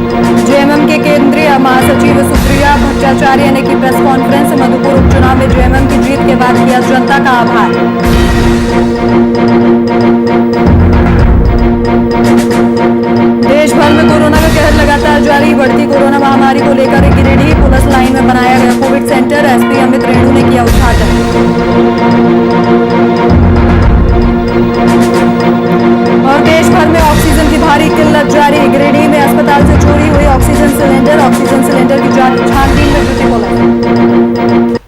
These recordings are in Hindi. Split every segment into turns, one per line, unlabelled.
जेएमएम के केंद्रीय महासचिव सुप्रिया भट्टाचार्य ने की प्रेस कॉन्फ्रेंस। मधुपुर उपचुनाव में जेएमएम की जीत के बाद किया जनता का आभार। देश भर में कोरोना का कहर लगातार जारी। बढ़ती कोरोना महामारी को लेकर गिरिडीह पुलिस लाइन में बनाया गया Covid centre. SP Amit Renu ने किया उद्घाटन। और देश भर में ऑक्सीजन की भारी किल्लत जारी। गिरिडीह में अस्पताल से चोरी हुई ऑक्सीजन सिलेंडर की छानबीन में जुटी पुलिस।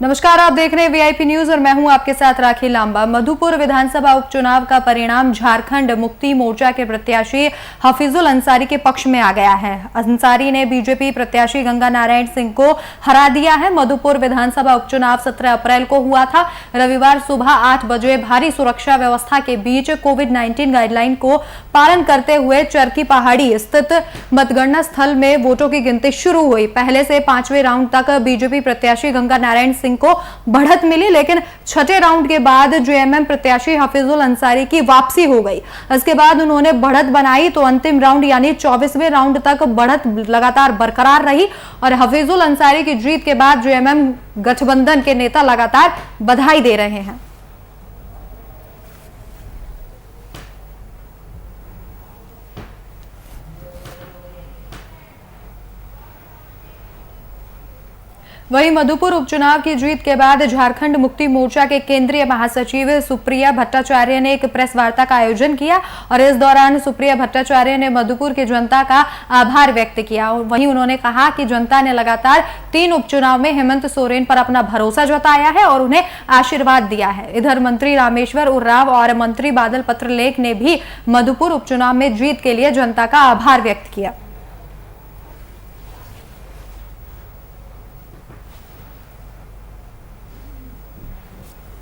नमस्कार, आप देख रहे हैं वीआईपी न्यूज और मैं हूं आपके साथ राखी लांबा। मधुपुर विधानसभा उपचुनाव का परिणाम झारखंड मुक्ति मोर्चा के प्रत्याशी हफीजुल अंसारी के पक्ष में आ गया है। अंसारी ने बीजेपी प्रत्याशी गंगा नारायण सिंह को हरा दिया है। मधुपुर विधानसभा उपचुनाव 17 अप्रैल को हुआ था। रविवार सुबह 8 बजे भारी सुरक्षा व्यवस्था के बीच कोविड-19 गाइडलाइन को पालन करते हुए चरकी पहाड़ी स्थित मतगणना स्थल में वोटों की गिनती शुरू हुई। पहले से 5वें राउंड तक बीजेपी प्रत्याशी गंगा नारायण सिंह को बढ़त मिली, लेकिन छठे राउंड के बाद जेएमएम प्रत्याशी हफीजुल अंसारी की वापसी हो गई। इसके बाद उन्होंने बढ़त बनाई तो अंतिम राउंड यानी 24वें राउंड तक बढ़त लगातार बरकरार रही और हफीजुल अंसारी की जीत के बाद जेएमएम गठबंधन के नेता लगातार बधाई दे रहे हैं। वहीं मधुपुर उपचुनाव की जीत के बाद झारखंड मुक्ति मोर्चा के केंद्रीय महासचिव सुप्रिया भट्टाचार्य ने एक प्रेस वार्ता का आयोजन किया और इस दौरान सुप्रिया भट्टाचार्य ने मधुपुर की जनता का आभार व्यक्त किया। वहीं उन्होंने कहा कि जनता ने लगातार 3 उपचुनाव में हेमंत सोरेन पर अपना भरोसा जताया है और उन्हें आशीर्वाद दिया है। इधर मंत्री रामेश्वर उर्राव और मंत्री बादल पत्रलेख ने भी मधुपुर उपचुनाव में जीत के लिए जनता का आभार व्यक्त किया।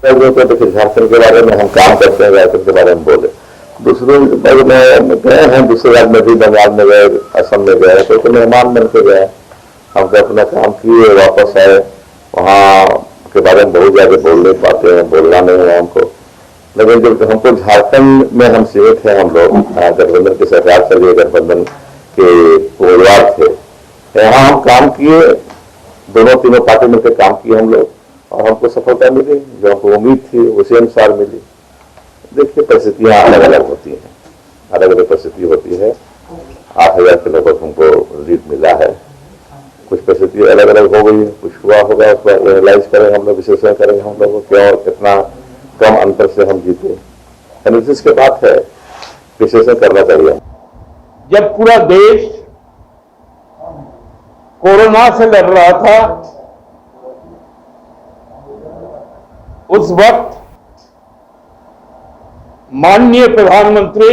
झारखंड के बारे में हम काम करते हैं, झारखंड के बारे में बोले। दूसरे में गए हैं, दूसरे राज्य में भी, बंगाल में गए, असम में गए, तो मेहमान बन के गए। हम तो अपना काम किए, वापस आए। वहाँ के बारे में बहुत ज्यादा बोल नहीं पाते हैं, बोलना नहीं है हमको। लेकिन जब हमको झारखंड में हम सीमित हैं, हम लोग गठबंधन की सरकार चली, गठबंधन के उम्मीदवार थे, यहाँ हम काम किए, दोनों तीनों पार्टी मिलकर काम किए हम लोग और हमको सफलता मिली। जो हमको उम्मीद थी उसी अनुसार मिली। देखिए, परिस्थितियां अलग अलग होती हैं, अलग अलग परिस्थिति होती है। 8000 के लगभग हमको जीत मिला है। कुछ परिस्थिति अलग अलग हो गई, कुछ हुआ होगा, उसको एनालाइज करेंगे हम लोग, विश्लेषण करेंगे हम लोग क्या और कितना कम अंतर से हम जीते। एनालिसिस के बात है, विश्लेषण करना चाहिए।
जब पूरा देश कोरोना से लड़ रहा था, उस वक्त माननीय प्रधानमंत्री,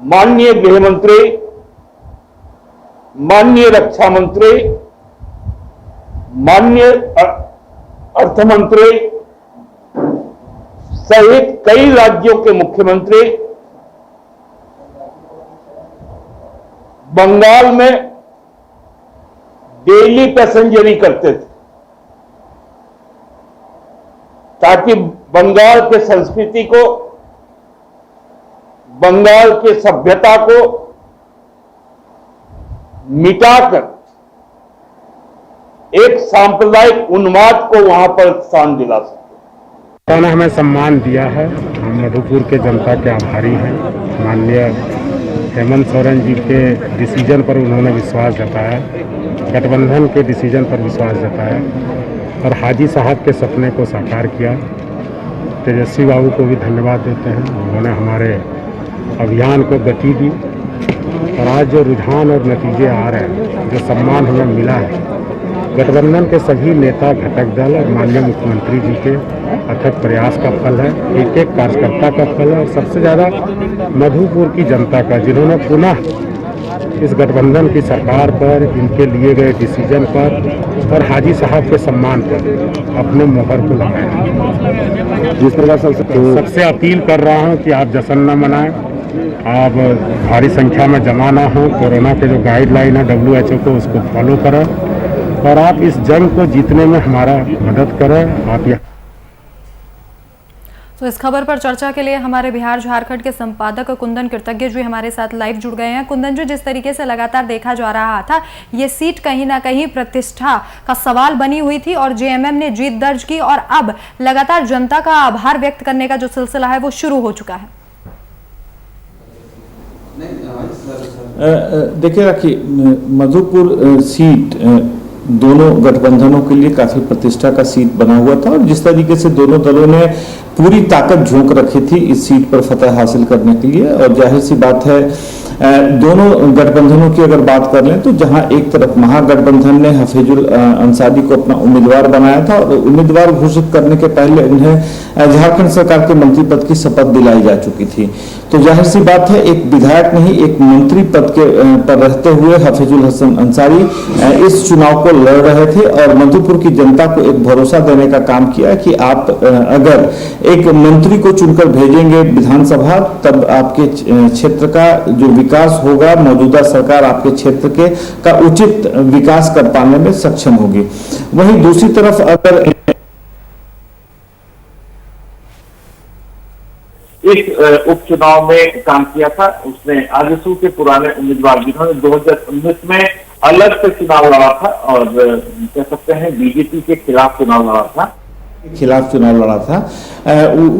माननीय गृह मंत्री, माननीय रक्षा मंत्री, माननीय अर्थ मंत्री सहित कई राज्यों के मुख्यमंत्री बंगाल में डेली पैसेंजरी करते थे ताकि बंगाल के संस्कृति को, बंगाल के सभ्यता को मिटाकर एक सांप्रदायिक उन्माद को वहां पर स्थान दिला सके।
उन्होंने हमें सम्मान दिया है। हम मधुपुर के जनता के आभारी हैं। माननीय हेमंत सोरेन जी के डिसीजन पर उन्होंने विश्वास जताया, गठबंधन के डिसीजन पर विश्वास जताया और हाजी साहब के सपने को साकार किया। तेजस्वी बाबू को भी धन्यवाद देते हैं, उन्होंने हमारे अभियान को गति दी और आज जो रुझान और नतीजे आ रहे हैं, जो सम्मान हमें मिला है, गठबंधन के सभी नेता, घटक दल और माननीय मुख्यमंत्री जी के अथक प्रयास का फल है, एक एक कार्यकर्ता का फल है और सबसे ज़्यादा मधुपुर की जनता का, जिन्होंने पुनः इस गठबंधन की सरकार पर, इनके लिए गए डिसीजन पर और हाजी साहब के सम्मान पर अपने मोहर को लगाया। जिस प्रकार सबसे अपील कर रहा हूं कि आप जश्न न मनाएं, आप भारी संख्या में जमा ना हो, कोरोना के जो गाइडलाइन है WHO को, उसको फॉलो करें और आप इस जंग को जीतने में हमारा मदद करें। आप
तो इस खबर पर चर्चा के लिए हमारे बिहार झारखंड के संपादक कुंदन कृतज्ञ जी हमारे साथ लाइव जुड़ गए हैं। कुंदन जी, जिस तरीके से लगातार देखा जा रहा था, ये सीट कहीं ना कहीं प्रतिष्ठा का सवाल बनी हुई थी और जेएमएम ने जीत दर्ज की और अब लगातार जनता का आभार व्यक्त करने का जो सिलसिला है वो शुरू हो चुका है।
देखिए राखी, मधुपुर सीट दोनों गठबंधनों के लिए काफी प्रतिष्ठा का सीट बना हुआ था और जिस तरीके से दोनों दलों ने पूरी ताकत झोंक रखी थी इस सीट पर फतह हासिल करने के लिए, और जाहिर सी बात है दोनों गठबंधनों की अगर बात कर लें तो जहां एक तरफ महागठबंधन ने हफीजुल अंसारी को अपना उम्मीदवार बनाया था और उम्मीदवार घोषित करने के पहले उन्हें झारखंड सरकार के मंत्री पद की शपथ दिलाई जा चुकी थी। तो जाहिर सी बात है एक विधायक नहीं एक मंत्री पद के पर रहते हुए हफीजुल हसन अंसारी इस चुनाव को लड़ रहे थे और मधुपुर की जनता को एक भरोसा देने का काम किया कि आप अगर एक मंत्री को चुनकर भेजेंगे विधानसभा तब आपके क्षेत्र का जो विकास होगा, मौजूदा सरकार आपके क्षेत्र के का उचित विकास कर पाने में सक्षम होगी। वहीं दूसरी तरफ अगर
इस उपचुनाव में काम किया था, उसने आजसू के पुराने उम्मीदवार जिन्होंने 2019 में अलग से चुनाव लड़ा था और कह सकते हैं बीजेपी के खिलाफ चुनाव लड़ा था,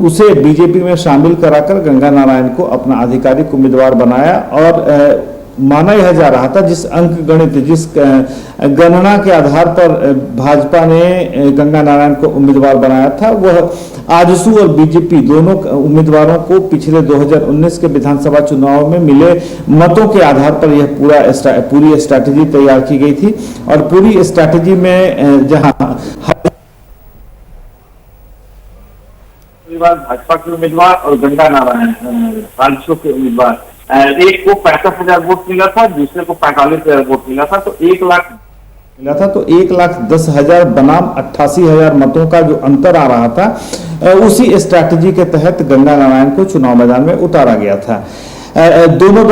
उसे बीजेपी में शामिल कराकर गंगा नारायण को अपना आधिकारिक उम्मीदवार बनाया और माना यह जा रहा था जिस अंक गणित जिस गणना के आधार पर भाजपा ने गंगा नारायण को उम्मीदवार बनाया था वह आजसू और बीजेपी दोनों उम्मीदवारों को पिछले 2019 के विधानसभा चुनाव में मिले मतों के आधार पर यह पूरी स्ट्रैटेजी तैयार की गई थी और पूरी स्ट्रैटेजी में जहां भाजपा के उम्मीदवार और गंगा नारायण आजसू के उम्मीदवार, एक को 65,000 वोट मिला था, दूसरे को 45,000 वोट मिला था, तो
1,10,000 बनाम 88,000 मतों का जो अंतर आ रहा था उसी स्ट्रैटेजी के तहत गंगा नारायण को चुनाव मैदान में उतारा गया था। दोनों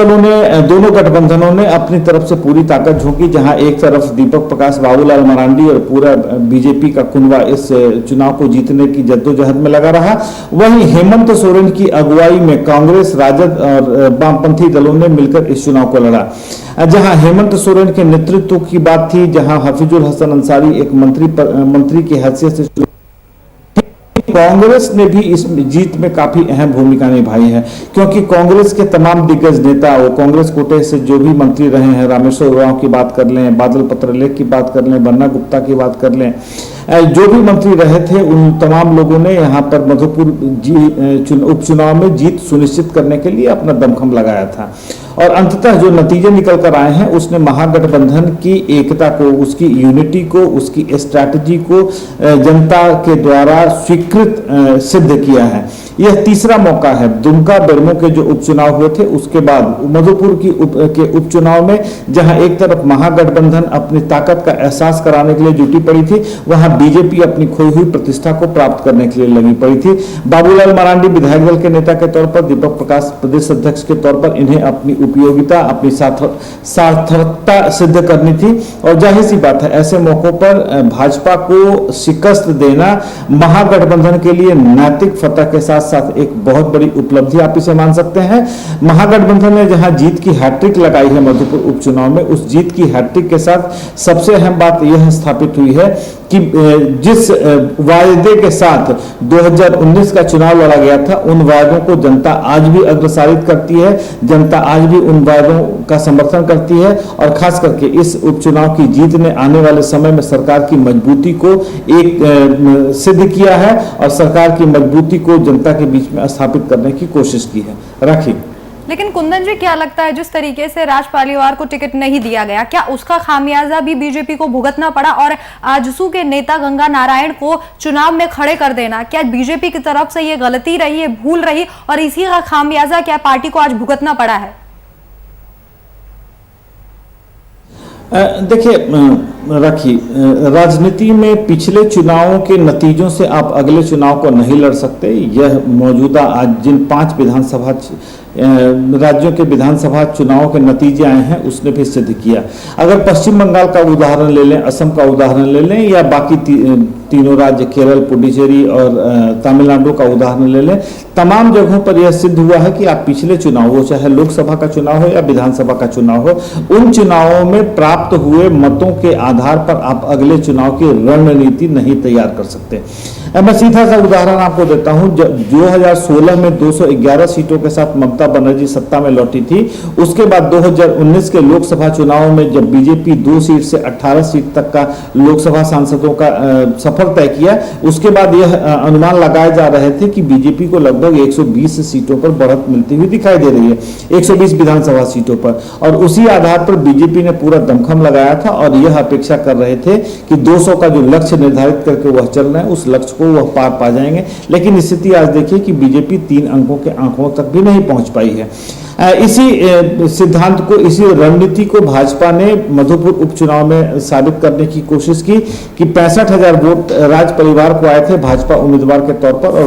गठबंधनों ने अपनी तरफ से पूरी ताकत झोंकी, जहां एक तरफ दीपक प्रकाश बाबूलाल मरांडी और पूरा बीजेपी का कुनवा इस चुनाव को जीतने की जद्दोजहद में लगा रहा, वहीं हेमंत सोरेन की अगुवाई में कांग्रेस, राजद और वामपंथी दलों ने मिलकर इस चुनाव को लड़ा। जहां हेमंत सोरेन के नेतृत्व की बात थी, जहां हफीजुल हसन अंसारी एक मंत्री की हैसियत से, कांग्रेस ने भी इस जीत में काफी अहम भूमिका निभाई है क्योंकि कांग्रेस के तमाम दिग्गज नेता वो कांग्रेस कोटे से जो भी मंत्री रहे हैं, रामेश्वर उरांव की बात कर लें, बादल पत्रलेख की बात कर लें, बन्ना गुप्ता की बात कर लें, जो भी मंत्री रहे थे उन तमाम लोगों ने यहाँ पर मधुपुर उपचुनाव में जीत सुनिश्चित करने के लिए अपना दमखम लगाया था और अंततः जो नतीजे निकल कर आए हैं उसने महागठबंधन की एकता को, उसकी यूनिटी को, उसकी स्ट्रैटेजी को जनता के द्वारा स्वीकृत सिद्ध किया है। यह तीसरा मौका है। दुमका बेरमो के जो उपचुनाव हुए थे उसके बाद मधुपुर के उपचुनाव में जहां एक तरफ महागठबंधन अपनी ताकत का एहसास कराने के लिए जुटी पड़ी थी, वहां बीजेपी अपनी खोई हुई प्रतिष्ठा को प्राप्त करने के लिए लगी पड़ी थी। बाबूलाल मरांडी विधायक दल के नेता के तौर पर, दीपक प्रकाश प्रदेश अध्यक्ष के तौर पर इन्हें अपनी उपयोगिता, अपनी सार्थकता सिद्ध करनी थी और जाहिर सी बात है ऐसे मौकों पर भाजपा को शिकस्त देना महागठबंधन के लिए नैतिक फतह के साथ साथ एक बहुत बड़ी उपलब्धि आप इसे मान सकते हैं। महागठबंधन ने जहां जीत की हैट्रिक लगाई है मधुपुर उपचुनाव में, उस जीत की हैट्रिक के साथ सबसे अहम बात यह स्थापित हुई है कि जिस वायदे के साथ 2019 का चुनाव लड़ा गया था उन वायदों को जनता आज भी अग्रसारित करती है, जनता आज भी उन वायदों का समर्थन करती है और खास करके इस उपचुनाव की जीत ने आने वाले समय में सरकार की मजबूती को एक सिद्ध किया है और सरकार की मजबूती को जनता के बीच में स्थापित करने की कोशिश की है। राखी,
लेकिन कुंदन जी, क्या लगता है जिस तरीके से राज पालीवाल को टिकट नहीं दिया गया, क्या उसका खामियाजा भी बीजेपी को भुगतना पड़ा और आजसू के नेता गंगा नारायण को चुनाव में खड़े कर देना, क्या बीजेपी की तरफ से ये गलती रही है, भूल रही और इसी का खामियाजा क्या पार्टी को आज भुगतना पड़ा है?
देखिए राखी, राजनीति में पिछले चुनावों के नतीजों से आप अगले चुनाव को नहीं लड़ सकते। यह मौजूदा आज जिन 5 विधानसभा राज्यों के विधानसभा चुनावों के नतीजे आए हैं उसने भी सिद्ध किया। अगर पश्चिम बंगाल का उदाहरण ले लें, असम का उदाहरण ले लें या बाकी तीनों राज्य केरल, पुडुचेरी और तमिलनाडु का उदाहरण ले लें, तमाम जगहों पर यह सिद्ध हुआ है कि आप पिछले चुनाव हो, चाहे लोकसभा का चुनाव हो या विधानसभा का चुनाव हो, उन चुनावों में प्राप्त हुए मतों के आधार पर आप अगले चुनाव की रणनीति नहीं तैयार कर सकते। मैं सीधा सा उदाहरण आपको देता हूं। 2016 में 211 सीटों के साथ ममता बनर्जी सत्ता में लौटी थी। उसके बाद 2019 के लोकसभा चुनाव में जब बीजेपी 2 सीट से 18 सीट तक का लोकसभा सांसदों का सफर तय किया, उसके बाद यह अनुमान लगाए जा रहे थे कि बीजेपी को लगभग 120 सीटों पर बढ़त मिलती हुई दिखाई दे रही है, 120 विधानसभा सीटों पर, और उसी आधार पर बीजेपी ने पूरा दमखम लगाया था और यह अपेक्षा कर रहे थे कि 200 का जो लक्ष्य निर्धारित करके वह चल रहे हैं उस लक्ष्य को वह पार पा जाएंगे। लेकिन स्थिति आज देखिए कि बीजेपी 3 अंकों के आंकड़ों तक भी नहीं पहुंच पाई है। इसी सिद्धांत को, इसी रणनीति को भाजपा ने मधुपुर उपचुनाव में साबित करने की कोशिश की कि 65,000 वोट राज परिवार को आए थे भाजपा उम्मीदवार के तौर पर, और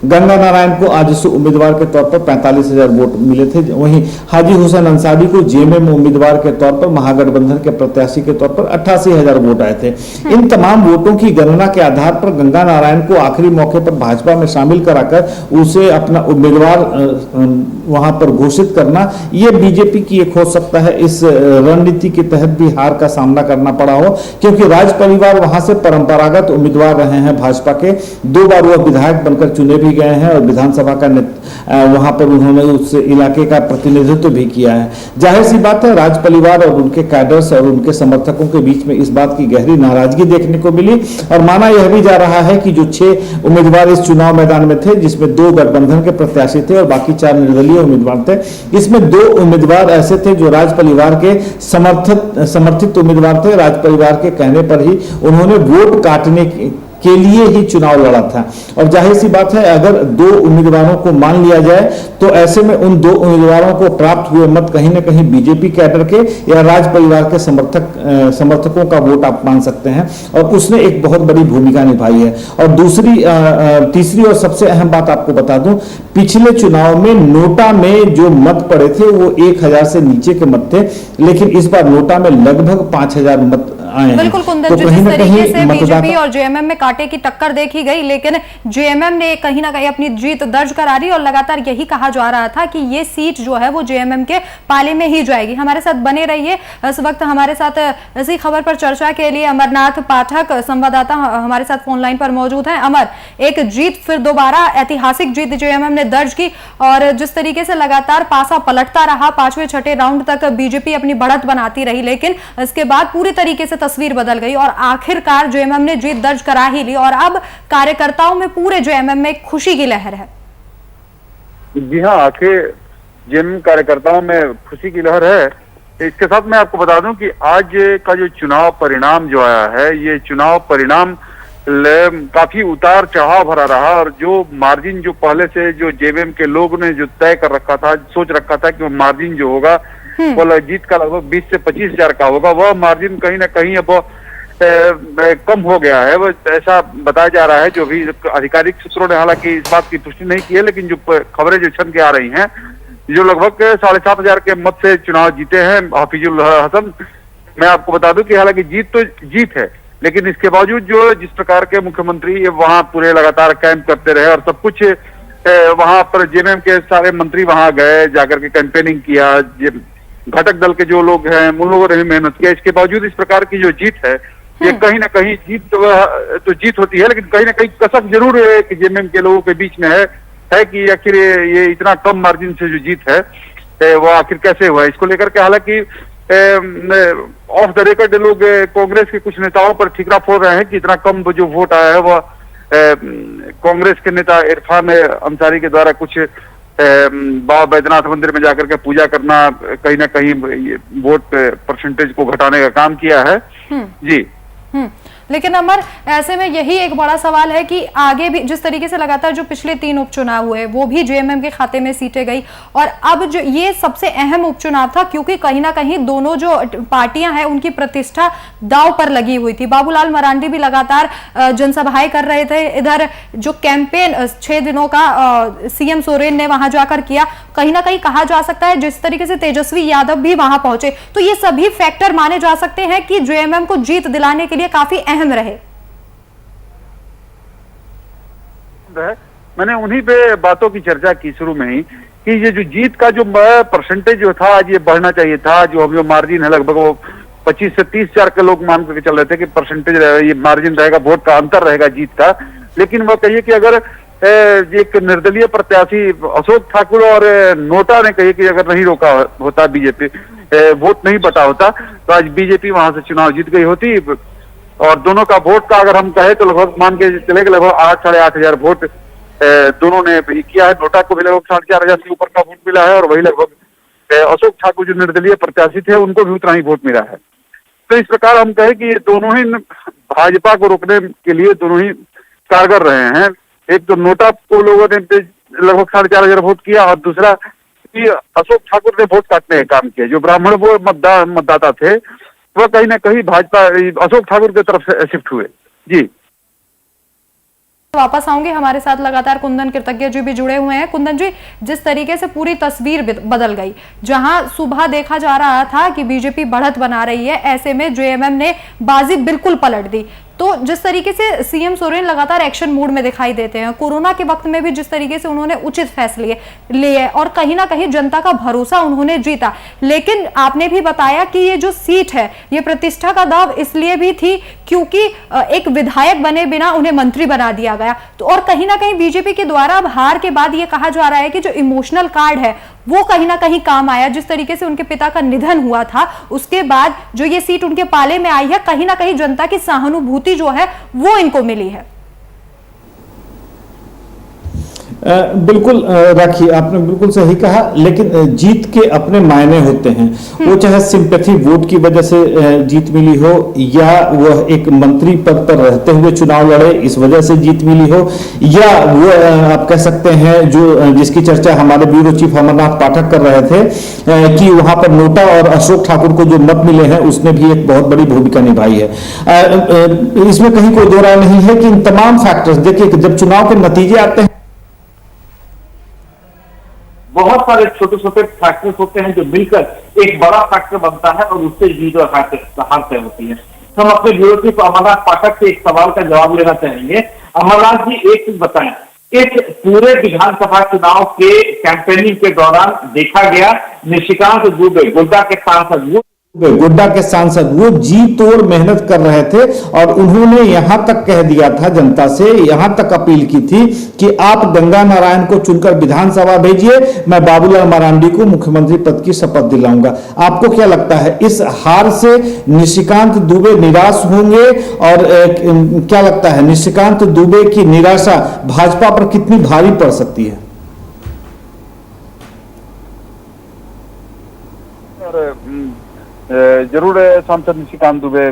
गंगा नारायण को आजसू उम्मीदवार के तौर पर 45,000 वोट मिले थे। वहीं हाजी हुसैन अंसारी को जेएमएम उम्मीदवार के तौर पर, महागठबंधन के प्रत्याशी के तौर पर 88,000 वोट आए थे। इन तमाम वोटों की गणना के आधार पर गंगा नारायण को आखिरी मौके पर भाजपा में शामिल कराकर उसे अपना उम्मीदवार वहां पर घोषित करना, यह बीजेपी की एक हो सकता है इस रणनीति के तहत भी हार का सामना करना पड़ा हो, क्योंकि राज परिवार वहां से परंपरागत उम्मीदवार रहे हैं भाजपा के। 2 बार वह विधायक बनकर चुने भी गए हैं और विधानसभा का वहां पर उन्होंने उस इलाके का प्रतिनिधित्व भी किया है। जाहिर सी बात है, राज परिवार और उनके कैडर्स और उनके समर्थकों के बीच में इस बात की गहरी नाराजगी देखने को मिली, और माना यह भी जा रहा है कि जो 6 उम्मीदवार इस चुनाव मैदान में थे, जिसमें 2 गठबंधन के प्रत्याशी थे और बाकी 4 निर्दलीय उम्मीदवार थे, इसमें 2 उम्मीदवार ऐसे थे जो राज परिवार के समर्थित उम्मीदवार थे। राज परिवार के कहने पर ही उन्होंने वोट काटने के लिए ही चुनाव लड़ा था। और जाहिर सी बात है, अगर 2 उम्मीदवारों को मान लिया जाए तो ऐसे में उन 2 उम्मीदवारों को प्राप्त हुए मत कहीं न कहीं बीजेपी कैडर के या राज परिवार के समर्थकों का वोट आप मान सकते हैं, और उसने एक बहुत बड़ी भूमिका निभाई है। और तीसरी और सबसे अहम बात आपको बता दूं, पिछले चुनाव में नोटा में जो मत पड़े थे वो 1000 से नीचे के मत थे, लेकिन इस बार नोटा में लगभग 5000 मत आए हैं।
बिल्कुल कुंदन,
तो
जिस तरीके से बीजेपी और जेएमएम में कांटे की टक्कर देखी गई, लेकिन जेएमएम ने कहीं ना कहीं अपनी जीत दर्ज करा ली और लगातार यही कहा जा रहा था कि ये सीट जो है वो जेएमएम के पाले में ही जाएगी। हमारे साथ बने रहिए। इस वक्त हमारे साथ इसी खबर पर चर्चा के लिए अमरनाथ पाठक संवाददाता हमारे साथ फोन लाइन पर मौजूद हैं। अमर, एक जीत फिर दोबारा ऐतिहासिक जीत जेएमएम ने दर्ज की, और जिस तरीके से लगातार पासा पलटता रहा, 5वें 6ठे राउंड तक बीजेपी अपनी बढ़त बनाती रही, लेकिन इसके बाद पूरी तरीके से तस्वीर बदल गई और आखिरकार जेएमएम ने जीत दर्ज करा ही ली, और अब कार्यकर्ताओं में, पूरे जेएमएम में खुशी की लहर है।
जी हाँ, आखिर जेएमएम कार्यकर्ताओं में खुशी की लहर है। इसके साथ मैं आपको बता दूं कि आज का जो चुनाव परिणाम जो आया है, ये चुनाव परिणाम काफी उतार चढ़ाव भरा रहा, और जो मार्जिन जो पहले से जो जेएमएम के लोग ने जो तय कर रखा था, सोच रखा था कि वो मार्जिन जो होगा वो जीत का लगभग 20 से 25,000 का होगा, वह मार्जिन कहीं ना कहीं अब कम हो गया है। वो ऐसा बताया जा रहा है, जो भी आधिकारिक सूत्रों ने हालांकि इस बात की पुष्टि नहीं की है, लेकिन जो खबरें जो छन के आ रही हैं, जो लगभग 7,500 के मत से चुनाव जीते हैं हफीजुल हसन। मैं आपको बता दूं कि हालांकि जीत तो जीत है, लेकिन इसके बावजूद जो जिस प्रकार के मुख्यमंत्री वहां पूरे लगातार कैंप करते रहे और सब कुछ वहां पर जेएमएम के सारे मंत्री वहां गए, जाकर के कैंपेनिंग किया, घटक दल के जो लोग हैं उन लोगों ने भी मेहनत किया, इसके बावजूद इस प्रकार की जो जीत है, ये कहीं ना कहीं जीत तो जीत होती है, लेकिन कहीं ना कहीं कसक जरूर है कि जेएमएम के लोगों के बीच में है कि आखिर ये इतना कम मार्जिन से जो जीत है वो आखिर कैसे हुआ। इसको लेकर के हालांकि ऑफ द रिकॉर्ड लोग कांग्रेस के कुछ नेताओं पर ठिकरा फोड़ रहे हैं कि इतना कम जो वोट आया है वह कांग्रेस के नेता इरफान अंसारी के द्वारा कुछ बाबा बैद्यनाथ मंदिर में जाकर के पूजा करना कहीं ना कहीं वोट परसेंटेज को घटाने का काम किया है। जी
लेकिन अमर, ऐसे में यही एक बड़ा सवाल है कि आगे भी जिस तरीके से लगातार जो पिछले 3 उपचुनाव हुए वो भी जेएमएम के खाते में सीटें गई, और अब जो ये सबसे अहम उपचुनाव था, क्योंकि कहीं ना कहीं दोनों जो पार्टियां हैं उनकी प्रतिष्ठा दांव पर लगी हुई थी। बाबूलाल मरांडी भी लगातार जनसभाएं कर रहे थे, इधर जो कैंपेन 6 दिनों का सीएम सोरेन ने वहां जाकर किया, कहीं ना कहीं कहा जा सकता है जिस तरीके से तेजस्वी यादव भी वहां पहुंचे, तो ये सभी फैक्टर माने जा सकते हैं कि जेएमएम को जीत दिलाने के लिए काफी अहम रहे।
केंद्र है। मैंने उन्हीं पे बातों की चर्चा की शुरू में ही कि ये जो जीत का जो परसेंटेज जो था आज ये बढ़ना चाहिए था, जो मार्जिन है लगभग वो 25 से 30 हजार के लोग मान करके चल रहे थे कि परसेंटेज ये मार्जिन रहेगा, वोट का अंतर रहेगा जीत का। लेकिन वो कहिए कि अगर एक निर्दलीय प्रत्याशी अशोक ठाकुर और नोटा ने कही कि अगर नहीं रोका होता बीजेपी, वोट नहीं बटा होता तो आज बीजेपी वहां से चुनाव जीत गई होती। और दोनों का वोट का अगर हम कहें तो लगभग मान के चले कि लगभग 8-8.5 हजार वोट दोनों ने भी किया है। नोटा को भी लगभग 4,500 से ऊपर का वोट मिला है और वही लगभग अशोक ठाकुर जो निर्दलीय प्रत्याशी थे उनको भी उतना ही वोट मिला है। तो इस प्रकार हम कहें कि ये दोनों ही भाजपा को रोकने के लिए दोनों ही कारगर रहे हैं। एक तो नोटा को लोगों ने लगभग 4,500 वोट किया और दूसरा कि अशोक ठाकुर ने वोट काटने का काम किया। जो ब्राह्मण वो मतदाता थे वह कहीं ना कहीं भाजपा अशोक ठाकुर की तरफ से शिफ्ट हुए। जी
वापस आऊंगे, हमारे साथ लगातार कुंदन कृतज्ञ जी भी जुड़े हुए हैं। कुंदन जी, जिस तरीके से पूरी तस्वीर बदल गई, जहां सुबह देखा जा रहा था कि बीजेपी बढ़त बना रही है, ऐसे में जेएमएम ने बाजी बिल्कुल पलट दी। तो जिस तरीके से सीएम सोरेन लगातार एक्शन मोड में दिखाई देते हैं, कोरोना के वक्त में भी जिस तरीके से उन्होंने उचित फैसले लिए और कहीं ना कहीं जनता का भरोसा उन्होंने जीता। लेकिन आपने भी बताया कि ये जो सीट है ये प्रतिष्ठा का दाव इसलिए भी थी क्योंकि एक विधायक बने बिना उन्हें मंत्री बना दिया गया। तो और कहीं ना कहीं बीजेपी के द्वारा अब हार के बाद ये कहा जा रहा है कि जो इमोशनल कार्ड है वो कहीं ना कहीं काम आया। जिस तरीके से उनके पिता का निधन हुआ था उसके बाद जो ये सीट उनके पाले में आई है, कहीं ना कहीं जनता की सहानुभूति जो है वो इनको मिली है।
बिल्कुल राखी, आपने बिल्कुल सही कहा। लेकिन जीत के अपने मायने होते हैं, वो चाहे सिंपैथी वोट की वजह से जीत मिली हो या वह एक मंत्री पद पर रहते हुए चुनाव लड़े इस वजह से जीत मिली हो, या वो आप कह सकते हैं जो जिसकी चर्चा हमारे ब्यूरो चीफ अमरनाथ पाठक कर रहे थे कि वहां पर नोटा और अशोक ठाकुर को जो मत मिले हैं उसने भी एक बहुत बड़ी भूमिका निभाई है। इसमें कहीं कोई दो राय नहीं है कि इन तमाम फैक्टर्स, देखिए जब चुनाव के नतीजे आते हैं
बहुत सारे छोटे छोटे फैक्टर्स होते हैं जो मिलकर एक बड़ा फैक्टर बनता है और उससे जीत और हार तय होती है। हम अपने ब्यूरो चीफ अमरनाथ पाठक से एक सवाल का जवाब लेना चाहेंगे। अमरनाथ जी, एक चीज बताएं, इस पूरे विधानसभा चुनाव के कैंपेनिंग के दौरान देखा गया निशिकांत दुबे
गोड्डा के सांसद वो जी तोड़ मेहनत कर रहे थे और उन्होंने यहां तक कह दिया था, जनता से यहां तक अपील की थी कि आप गंगा नारायण को चुनकर विधानसभा भेजिए, मैं बाबूलाल मरांडी को मुख्यमंत्री पद की शपथ दिलाऊंगा। आपको क्या लगता है इस हार से निशिकांत दुबे निराश होंगे? और क्या लगता है निशिकांत दुबे की निराशा भाजपा पर कितनी भारी पड़ सकती है?
जरूर सांसद निशिकांत दुबे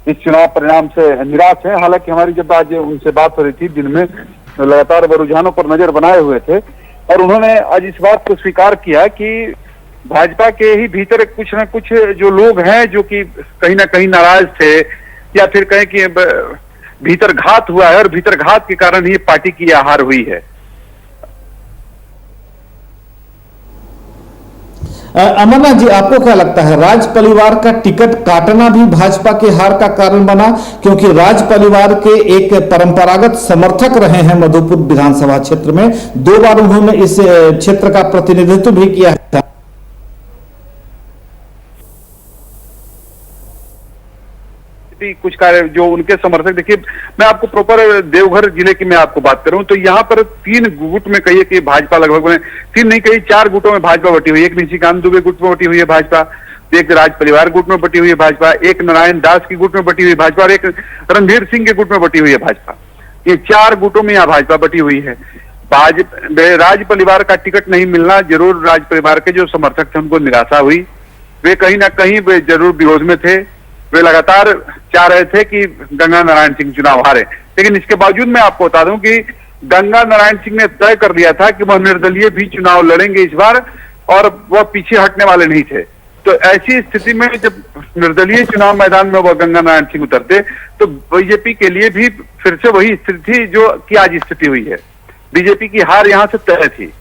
इस चुनाव परिणाम से निराश है। हालांकि हमारी जब आज उनसे बात हो रही थी दिन में, लगातार वो रुझानों पर नजर बनाए हुए थे और उन्होंने आज इस बात को स्वीकार किया कि भाजपा के ही भीतर कुछ न कुछ जो लोग हैं जो कि कहीं ना कहीं नाराज थे या फिर कहें कि भीतर घात हुआ है और भीतर घात के कारण ही पार्टी की हार हुई है।
अमरनाथ जी, आपको क्या लगता है राज परिवार का टिकट काटना भी भाजपा की हार का कारण बना? क्योंकि राज परिवार के एक परंपरागत समर्थक रहे हैं मधुपुर विधानसभा क्षेत्र में, 2 बार उन्होंने इस क्षेत्र का प्रतिनिधित्व भी किया है।
कुछ कार्य जो उनके समर्थक, देखिए मैं आपको प्रॉपर देवघर जिले की मैं आपको बात करूं तो यहाँ पर 3 गुट में कहिए कि भाजपा लगभग 3 नहीं कहीं 4 गुटों में भाजपा बटी हुई है। एक निशिकांत दुबे गुट में बटी हुई है भाजपा, एक राज परिवार गुट में बटी हुई है भाजपा, एक नारायण दास की गुट में बटी हुई है भाजपा और एक रणधीर सिंह के गुट में बटी हुई है भाजपा। ये 4 गुटों में यहाँ भाजपा बटी हुई है। राज परिवार का टिकट नहीं मिलना जरूर राज परिवार के जो समर्थक थे उनको निराशा हुई। वे कहीं ना कहीं वे जरूर विरोध में थे, वे लगातार चाह रहे थे कि गंगा नारायण सिंह चुनाव हारे। लेकिन इसके बावजूद मैं आपको बता दूं कि गंगा नारायण सिंह ने तय कर दिया था कि वह निर्दलीय भी चुनाव लड़ेंगे इस बार और वह पीछे हटने वाले नहीं थे। तो ऐसी स्थिति में जब निर्दलीय चुनाव मैदान में वह गंगा नारायण सिंह उतरते तो बीजेपी के लिए भी फिर से वही स्थिति थी जो कि आज स्थिति हुई है। बीजेपी की हार यहां से तय थी।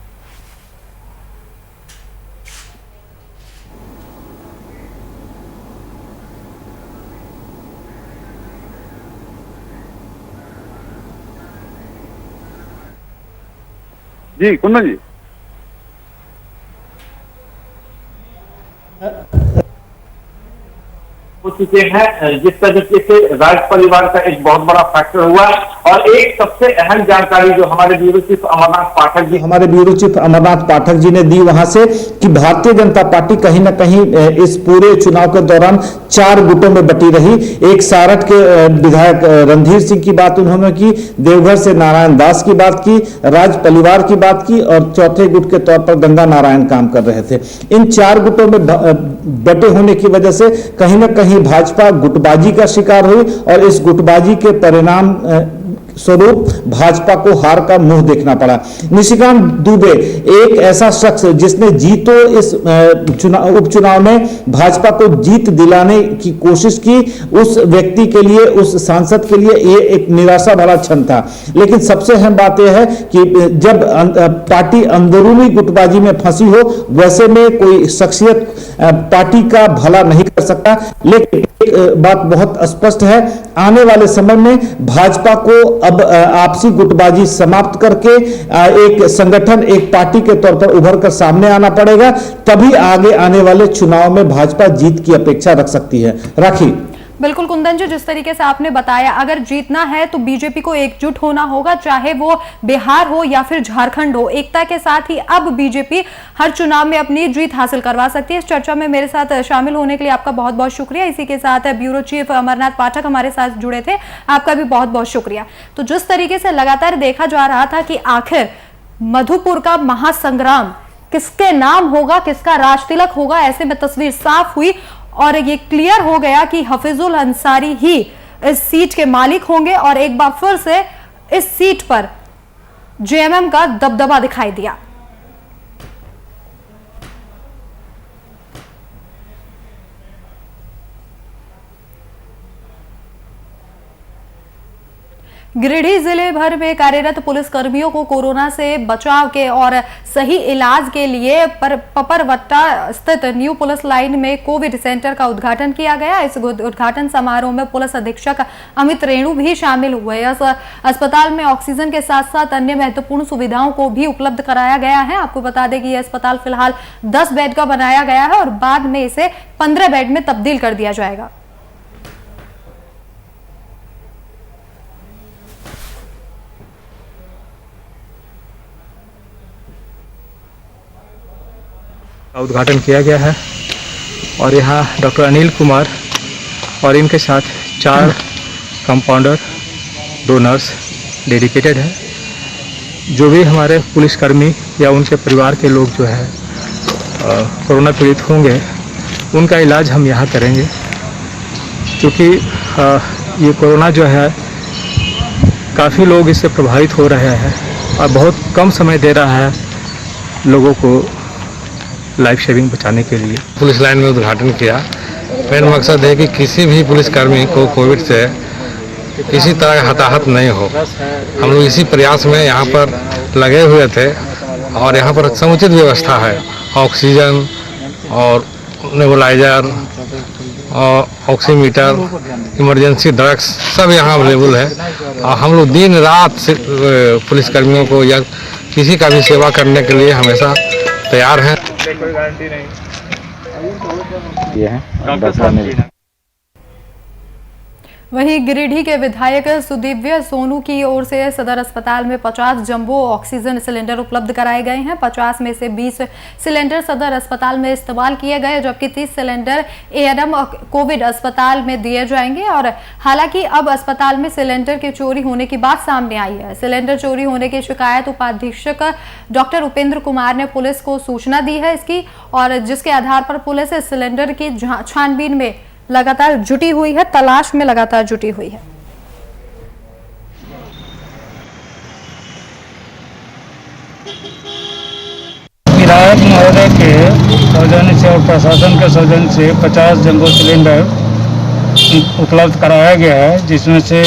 जी कुंदन जी।
हो चुके हैं, जिस तरीके से राज परिवार का एक बहुत बड़ा फैक्टर हुआ। और एक सबसे अहम जानकारी जो हमारे ब्यूरो चीफ अमरनाथ पाठक जी
हमारे ब्यूरो चीफ अमरनाथ पाठक जी ने दी वहां से कि भारतीय जनता पार्टी कहीं ना कहीं इस पूरे चुनाव के दौरान 4 गुटों में बटी रही। एक सारठ के विधायक रणधीर सिंह की बात उन्होंने की, देवघर से नारायण दास की बात की, राज परिवार की बात की और चौथे गुट के तौर पर गंगा नारायण काम कर रहे थे। इन 4 गुटों में बटे होने की वजह से कहीं ना कहीं भाजपा गुटबाजी का शिकार हुई और इस गुटबाजी के परिणाम स्वरूप भाजपा को हार का मुंह देखना पड़ा। निशिकांत दुबे एक ऐसा शख्स जिसने जीतो इस उपचुनाव में भाजपा को जीत दिलाने की कोशिश की, उस व्यक्ति के लिए, उस सांसद के लिए ये एक निराशा भरा क्षण था। लेकिन सबसे अहम बात यह है कि जब पार्टी अंदरूनी गुटबाजी में फंसी हो, वैसे में कोई शख्सियत पार्टी का भला नहीं कर सकता। लेकिन एक बात बहुत स्पष्ट है, आने वाले समय में भाजपा को अब आपसी गुटबाजी समाप्त करके एक संगठन, एक पार्टी के तौर पर उभर कर सामने आना पड़ेगा, तभी आगे आने वाले चुनाव में भाजपा जीत की अपेक्षा रख सकती है। राखी।
बिल्कुल कुंदन जी, जिस तरीके से आपने बताया, अगर जीतना है तो बीजेपी को एकजुट होना होगा, चाहे वो बिहार हो या फिर झारखंड हो। एकता के साथ ही अब बीजेपी हर चुनाव में अपनी जीत हासिल करवा सकती है। इस चर्चा में मेरे साथ शामिल होने के लिए आपका बहुत बहुत शुक्रिया। इसी के साथ ब्यूरो चीफ अमरनाथ पाठक हमारे साथ जुड़े थे, आपका भी बहुत बहुत शुक्रिया। तो जिस तरीके से लगातार देखा जा रहा था कि आखिर मधुपुर का महासंग्राम किसके नाम होगा, किसका राजतिलक होगा, ऐसे में तस्वीर साफ हुई और ये क्लियर हो गया कि हफीजुल अंसारी ही इस सीट के मालिक होंगे और एक बार फिर से इस सीट पर जेएमएम का दबदबा दिखाई दिया। गिरिडीह जिले भर में कार्यरत पुलिस कर्मियों को कोरोना से बचाव के और सही इलाज के लिए पपरवट्टा स्थित न्यू पुलिस लाइन में कोविड सेंटर का उद्घाटन किया गया। इस उद्घाटन समारोह में पुलिस अधीक्षक अमित रेणु भी शामिल हुए। इस अस्पताल में ऑक्सीजन के साथ साथ अन्य महत्वपूर्ण सुविधाओं को भी उपलब्ध कराया गया है। आपको बता दें कि यह अस्पताल फिलहाल 10 बेड का बनाया गया है और बाद में इसे 15 बेड में तब्दील कर दिया जाएगा।
का उद्घाटन किया गया है और यहाँ डॉक्टर अनिल कुमार और इनके साथ 4 कंपाउंडर, 2 नर्स डेडिकेटेड है। जो भी हमारे पुलिसकर्मी या उनके परिवार के लोग जो है कोरोना पीड़ित होंगे, उनका इलाज हम यहाँ करेंगे, क्योंकि ये कोरोना जो है काफ़ी लोग इससे प्रभावित हो रहे हैं और बहुत कम समय दे रहा है लोगों को लाइफ सेविंग बचाने के लिए।
पुलिस लाइन में उद्घाटन किया। मेन मकसद है कि किसी भी पुलिसकर्मी को कोविड से किसी तरह का हताहत नहीं हो। हम लोग इसी प्रयास में यहाँ पर लगे हुए थे और यहाँ पर समुचित व्यवस्था है, ऑक्सीजन और नेबुलाइजर और ऑक्सीमीटर, इमरजेंसी ड्रग्स सब यहाँ अवेलेबल है और हम लोग दिन रात पुलिसकर्मियों को या किसी का भी सेवा करने के लिए हमेशा तैयार हैं।
कोई गारंटी नहीं
ये है।
वहीं गिरिडीह के विधायक सुदिव्य सोनू की ओर से सदर अस्पताल में 50 जंबो ऑक्सीजन सिलेंडर उपलब्ध कराए गए हैं। 50 में से 20 सिलेंडर सदर अस्पताल में इस्तेमाल किए गए, जबकि 30 सिलेंडर एएनएम कोविड अस्पताल में दिए जाएंगे। और हालांकि अब अस्पताल में सिलेंडर के चोरी होने की बात सामने आई है। सिलेंडर चोरी होने की शिकायत उपाधीक्षक डॉक्टर उपेंद्र कुमार ने पुलिस को सूचना दी है इसकी, और जिसके आधार पर पुलिस इस सिलेंडर की छानबीन में लगातार जुटी हुई है, तलाश में लगातार जुटी हुई है।
विधायक महोदय के सौजन्य से और प्रशासन के सौजन्य से 50 जंबो सिलेंडर उपलब्ध कराया गया है, जिसमें से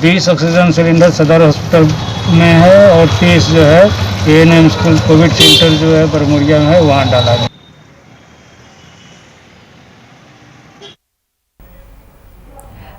20 ऑक्सीजन सिलेंडर सदर हॉस्पिटल में है और 30 जो है एएनएम स्कूल कोविड सेंटर जो है बरमुरिया में है, वहाँ डाला गया।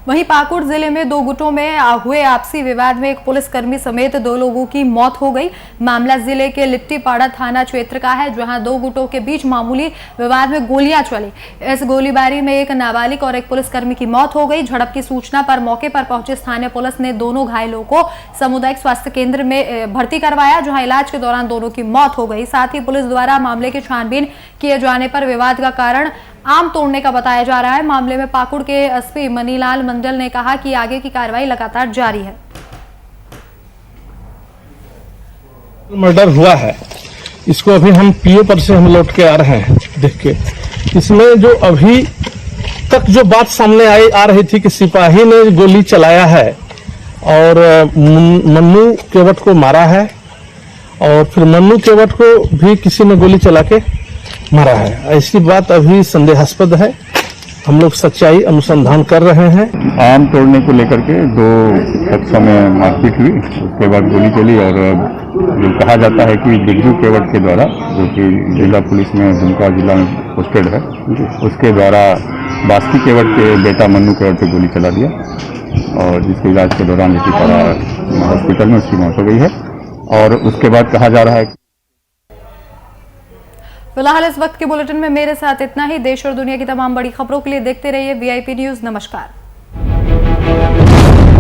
वहीं पाकुड़ जिले में 2 गुटों में हुए आपसी विवाद में एक पुलिसकर्मी समेत 2 लोगों की मौत हो गई। मामला जिले के लिट्टीपाड़ा थाना क्षेत्र का है, जहां 2 गुटों के बीच मामूली विवाद में गोलियां चली। इस गोलीबारी में एक नाबालिग और एक पुलिसकर्मी की मौत हो गई। झड़प की सूचना पर मौके पर पहुंची स्थानीय पुलिस ने दोनों घायलों को सामुदायिक स्वास्थ्य केंद्र में भर्ती करवाया, जहां इलाज के दौरान दोनों की मौत हो गई। साथ ही पुलिस द्वारा मामले की छानबीन किए जाने पर विवाद का कारण आम तोड़ने का बताया जा रहा है। मामले में पाकुड़ के एसपी मनीलाल मंडल ने कहा कि आगे की कार्रवाई लगातार जारी है।
मर्डर हुआ है, इसको अभी हम पीओ पर से हम लौट के आ रहे हैं देख के। इसमें जो अभी तक जो बात सामने आ रही थी कि सिपाही ने गोली चलाया है और मन्नू केवट को मारा है, और फिर मन्नू केवट को भी किसी ने गोली चला के मारा है, ऐसी बात अभी संदेहास्पद है। हम लोग सच्चाई अनुसंधान कर रहे हैं।
आम तोड़ने को लेकर के 2 पक्षों में मारपीट हुई, उसके बाद गोली चली और जो कहा जाता है कि बिरजू केवट के द्वारा, जो कि जिला पुलिस में दुमका जिला में पोस्टेड है, उसके द्वारा बास्की केवट के बेटा मन्नू केवट पे गोली चला दिया और जिसके इलाज के दौरान लिट्टीपाड़ा हॉस्पिटल में उसकी मौत हो गई है। और उसके बाद कहा जा रहा है।
फिलहाल इस वक्त के बुलेटिन में मेरे साथ इतना ही। देश और दुनिया की तमाम बड़ी खबरों के लिए देखते रहिए VIP न्यूज। नमस्कार।